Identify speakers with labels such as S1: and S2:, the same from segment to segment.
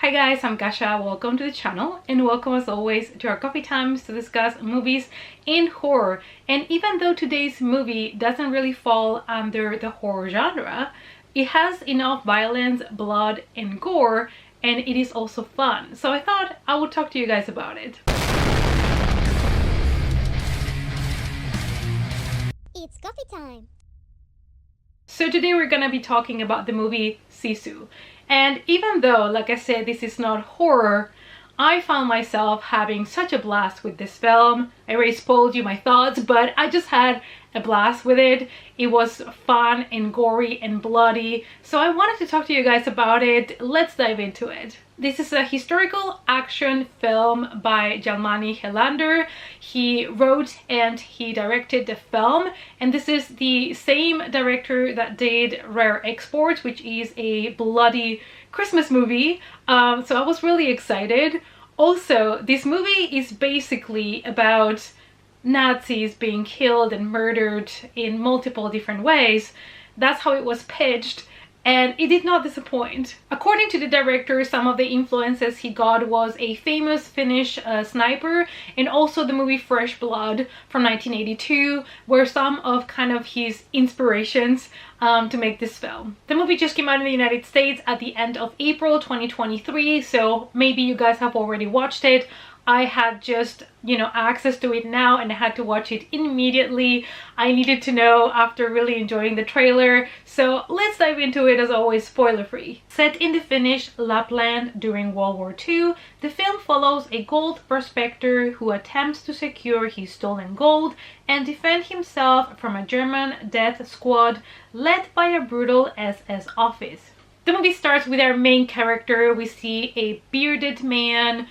S1: Hi guys, I'm Kasha. Welcome to the channel and welcome as always to our coffee times to discuss movies in horror. And even though today's movie doesn't really fall under the horror genre, it has enough violence, blood and gore, and it is also fun. So I thought I would talk to you guys about it.
S2: It's coffee time!
S1: So today we're gonna be talking about the movie Sisu. And even though, like I said, this is not horror, I found myself having such a blast with this film. I already spoiled you my thoughts, but I just had a blast with it. It was fun and gory and bloody, so I wanted to talk to you guys about it. Let's dive into it. This is a historical action film by Jalmany Helander. He wrote and he directed the film, and this is the same director that did Rare Exports, which is a bloody Christmas movie. So I was really excited. Also, this movie is basically about Nazis being killed and murdered in multiple different ways. That's how it was pitched, and it did not disappoint. According to the director, some of the influences he got was a famous Finnish sniper, and also the movie Fresh Blood from 1982 were some of kind of his inspirations to make this film. The movie just came out in the United States at the end of April 2023, so maybe you guys have already watched it. I had just, access to it now and I had to watch it immediately. I needed to know after really enjoying the trailer. So let's dive into it, as always, spoiler free. Set in the Finnish Lapland during World War II, the film follows a gold prospector who attempts to secure his stolen gold and defend himself from a German death squad led by a brutal SS officer. The movie starts with our main character. We see a bearded man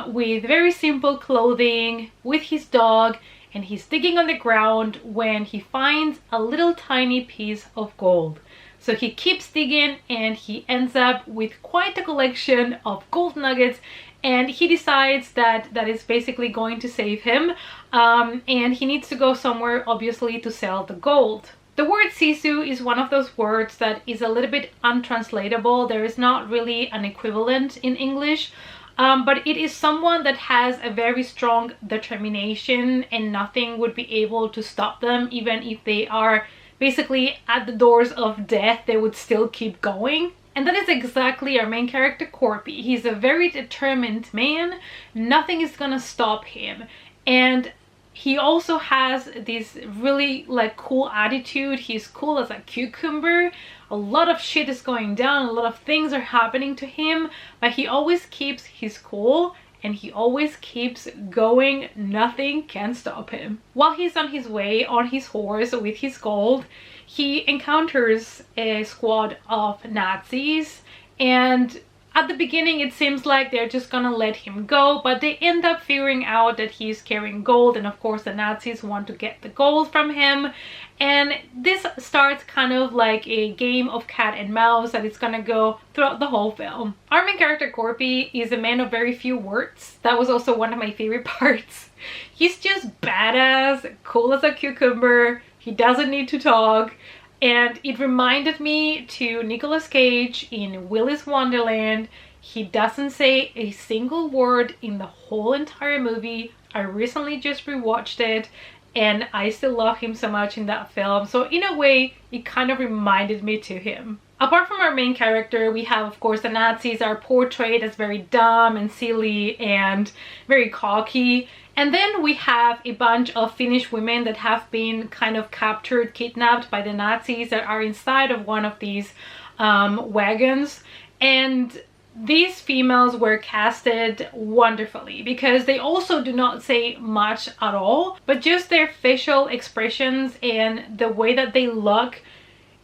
S1: with very simple clothing, with his dog, and he's digging on the ground when he finds a little tiny piece of gold. So he keeps digging and he ends up with quite a collection of gold nuggets, and he decides that that is basically going to save him, and he needs to go somewhere obviously to sell the gold. The word Sisu is one of those words that is a little bit untranslatable. There is not really an equivalent in English. But it is someone that has a very strong determination and nothing would be able to stop them. Even if they are basically at the doors of death, they would still keep going. And that is exactly our main character, Corpy. He's a very determined man. Nothing is gonna stop him. And he also has this really cool attitude. He's cool as a cucumber. A lot of shit is going down, a lot of things are happening to him, but he always keeps his cool and he always keeps going. Nothing can stop him. While he's on his way on his horse with his gold, he encounters a squad of Nazis, and at the beginning it seems like they're just gonna let him go, but they end up figuring out that he's carrying gold, and of course the Nazis want to get the gold from him. And this starts kind of like a game of cat and mouse that is gonna go throughout the whole film. Our main character Corpy is a man of very few words. That was also one of my favorite parts. He's just badass, cool as a cucumber. He doesn't need to talk. And it reminded me to Nicolas Cage in Willy's Wonderland. He doesn't say a single word in the whole entire movie. I recently just rewatched it and I still love him so much in that film. So in a way, it kind of reminded me to him. Apart from our main character, we have, of course, the Nazis are portrayed as very dumb and silly and very cocky. And then we have a bunch of Finnish women that have been kind of captured, kidnapped by the Nazis, that are inside of one of these wagons. And these females were casted wonderfully because they also do not say much at all, but just their facial expressions and the way that they look,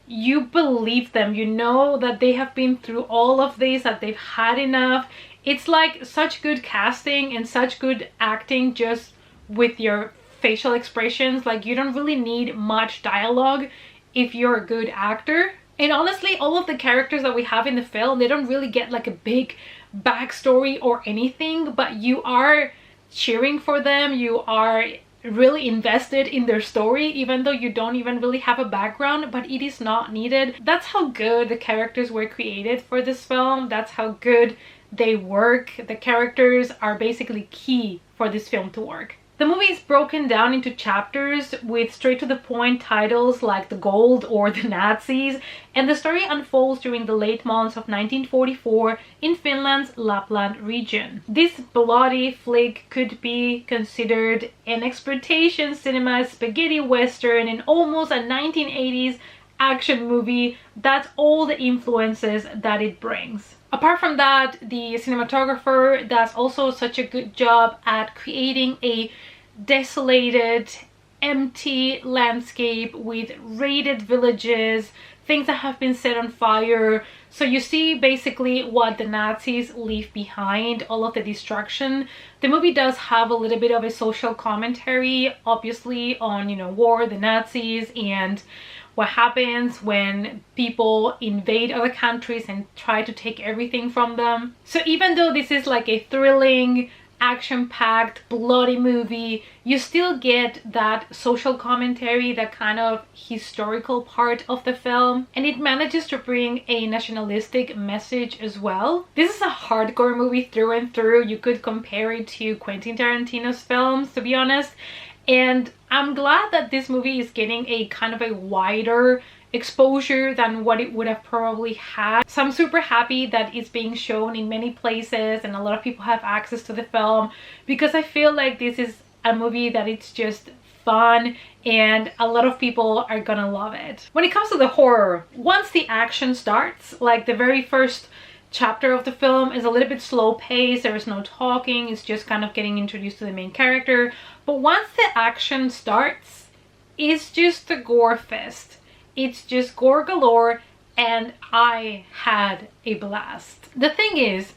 S1: you believe them. You know that they have been through all of this, that they've had enough. It's like such good casting and such good acting just with your facial expressions. Like, you don't really need much dialogue if you're a good actor. And honestly, all of the characters that we have in the film, they don't really get like a big backstory or anything, but you are cheering for them. You are really invested in their story, even though you don't even really have a background, but it is not needed. That's how good the characters were created for this film. That's how good they work. The characters are basically key for this film to work. The movie is broken down into chapters with straight to the point titles like The Gold or The Nazis, and the story unfolds during the late months of 1944 in Finland's Lapland region. This bloody flick could be considered an exploitation cinema spaghetti western and almost a 1980s action movie. That's all the influences that it brings. Apart from that, the cinematographer does also such a good job at creating a desolated, empty landscape with raided villages, things that have been set on fire. So you see basically what the Nazis leave behind, all of the destruction. The movie does have a little bit of a social commentary, obviously, on, you know, war, the Nazis, and what happens when people invade other countries and try to take everything from them. So even though this is like a thrilling, action-packed, bloody movie, you still get that social commentary, that kind of historical part of the film, and it manages to bring a nationalistic message as well. This is a hardcore movie through and through. You could compare it to Quentin Tarantino's films, to be honest. And I'm glad that this movie is getting a kind of a wider exposure than what it would have probably had. So I'm super happy that it's being shown in many places and a lot of people have access to the film, because I feel like this is a movie that it's just fun and a lot of people are gonna love it. When it comes to the horror, once the action starts, like the very first chapter of the film is a little bit slow paced, there is no talking, it's just kind of getting introduced to the main character. But once the action starts, it's just a gore fest. It's just gore galore, and I had a blast. The thing is,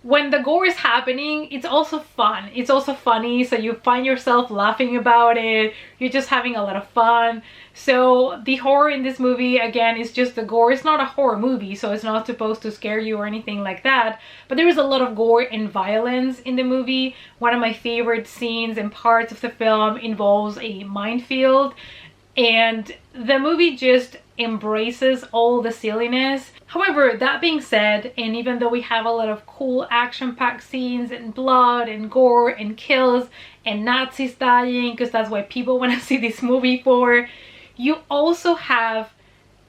S1: when the gore is happening, it's also fun. It's also funny, so you find yourself laughing about it. You're just having a lot of fun. So the horror in this movie, again, is just the gore. It's not a horror movie, so it's not supposed to scare you or anything like that. But there is a lot of gore and violence in the movie. One of my favorite scenes and parts of the film involves a minefield, and the movie just embraces all the silliness. However, that being said, and even though we have a lot of cool action-packed scenes and blood and gore and kills and Nazis dying, because that's what people want to see this movie for, you also have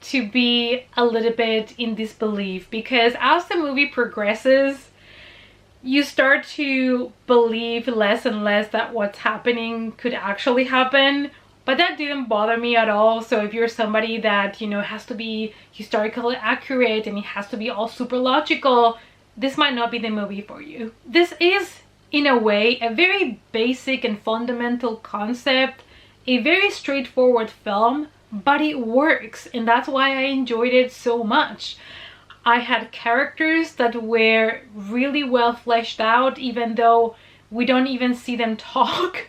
S1: to be a little bit in disbelief, because as the movie progresses, you start to believe less and less that what's happening could actually happen. But that didn't bother me at all. So if you're somebody that, you know, has to be historically accurate and it has to be all super logical, this might not be the movie for you. This is, in a way, a very basic and fundamental concept, a very straightforward film, but it works, and that's why I enjoyed it so much. I had characters that were really well fleshed out, even though we don't even see them talk.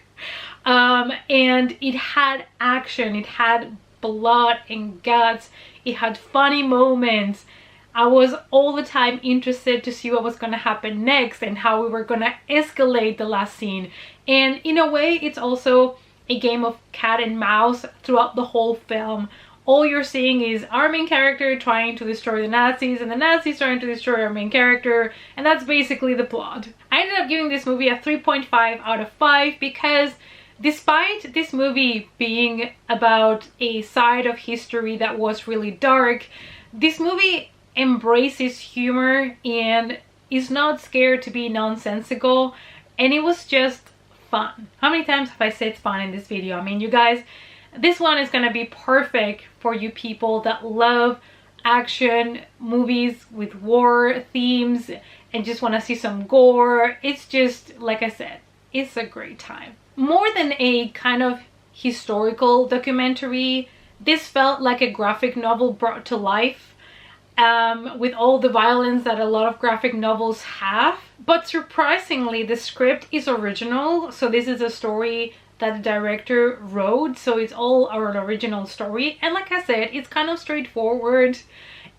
S1: And it had action, it had blood and guts, it had funny moments. I was all the time interested to see what was gonna happen next and how we were gonna escalate the last scene. And in a way, it's also a game of cat and mouse throughout the whole film. All you're seeing is our main character trying to destroy the Nazis and the Nazis trying to destroy our main character, and that's basically the plot. I ended up giving this movie a 3.5 out of 5 because despite this movie being about a side of history that was really dark, this movie embraces humor and is not scared to be nonsensical, and it was just fun. How many times have I said fun in this video? I mean, you guys, this one is gonna be perfect for you people that love action movies with war themes and just want to see some gore. It's just, like I said, it's a great time. More than a kind of historical documentary, this felt like a graphic novel brought to life, with all the violence that a lot of graphic novels have. But surprisingly, the script is original, so this is a story that the director wrote, so it's all an original story. And like I said, it's kind of straightforward,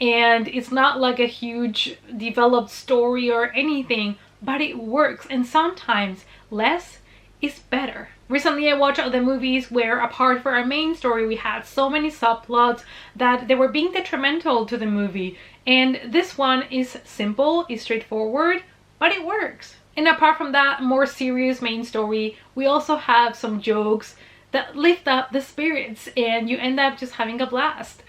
S1: and it's not like a huge developed story or anything, but it works. And sometimes less is better. Recently I watched other movies where apart from our main story we had so many subplots that they were being detrimental to the movie, and this one is simple, is straightforward, but it works. And apart from that more serious main story, we also have some jokes that lift up the spirits and you end up just having a blast.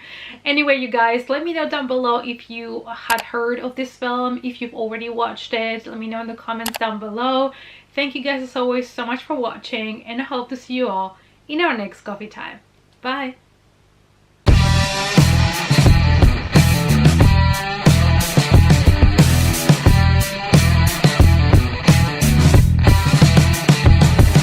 S1: Anyway, you guys, let me know down below if you had heard of this film, if you've already watched it. Let me know in the comments down below. Thank you guys as always so much for watching, and I hope to see you all in our next coffee time. Bye!